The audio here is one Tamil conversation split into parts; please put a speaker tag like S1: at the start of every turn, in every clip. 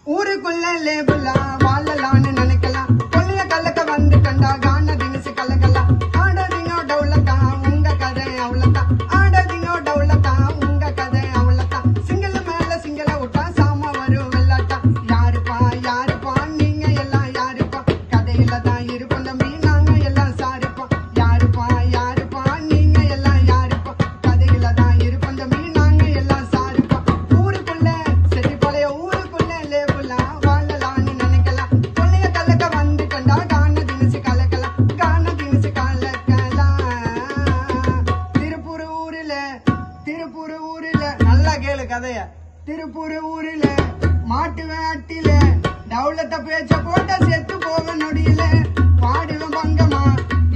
S1: ஊருக்குள்ள லேபுலா வாழலான்னு நினைக்கலாம். கொள்ளைய கலக்க வந்து கண்டா கான தினசு கலக்கலாம். ஆடாதீங்க டவுலக்கா உங்க கதை அவ்வளவுதான். ஆடாதீங்க டவுலக்கா உங்க கதை அவ்வளவுதான். சிங்கள மேல சிங்கள விட்டா சாம வரும் வெள்ளாட்டா. யாருப்பா நீங்க எல்லாம் யாருப்பா? கதையில தான் இருப்போம் தம்பி நாங்க எல்லாம் சாருப்பா. யாருப்பா நீங்க எல்லாம் யாருப்பா? கதையில தான் இருப்போம் தம்பி நாங்க எல்லாம் சாருப்பா. ஊருக்குள்ள சரி பழைய ஊருக்குள்ள லேபுலா வாழலான்னு நினைக்கலாம். கொள்ளைய கலக்க வந்து கண்டா கான தினசு கலக்கலாம். திருப்பூர் ஊரில நல்லா கேளு கதைய. திருப்பூர் ஊரில மாட்டு வேட்டில டவுலத்த பேச்ச போட்ட செத்து போவ நொடியில. பாடுவேன் பங்கமா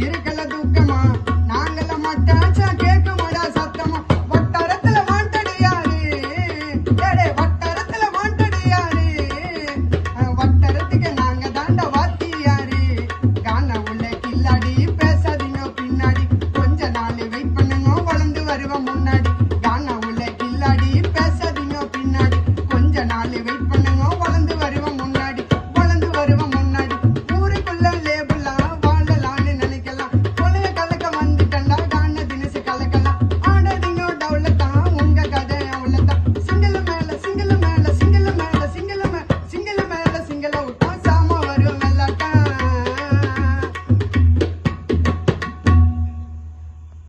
S1: இருக்கல தூக்கமா நாங்கள மட்டாச்சா கேட்குமடா சத்தமா. வட்டாரத்துல வாண்டடு யாரு? வட்டாரத்துல வாண்டடு யாரு? வட்டாரத்துக்கு நாங்க தாண்ட வாத்தி யாரு? காண உள்ள கில்லாடி பேசாதீங்க பின்னாடி. கொஞ்ச நாள் வெயிட் பண்ணுங்க வளர்ந்து வருவோம் முன்னாடி. காண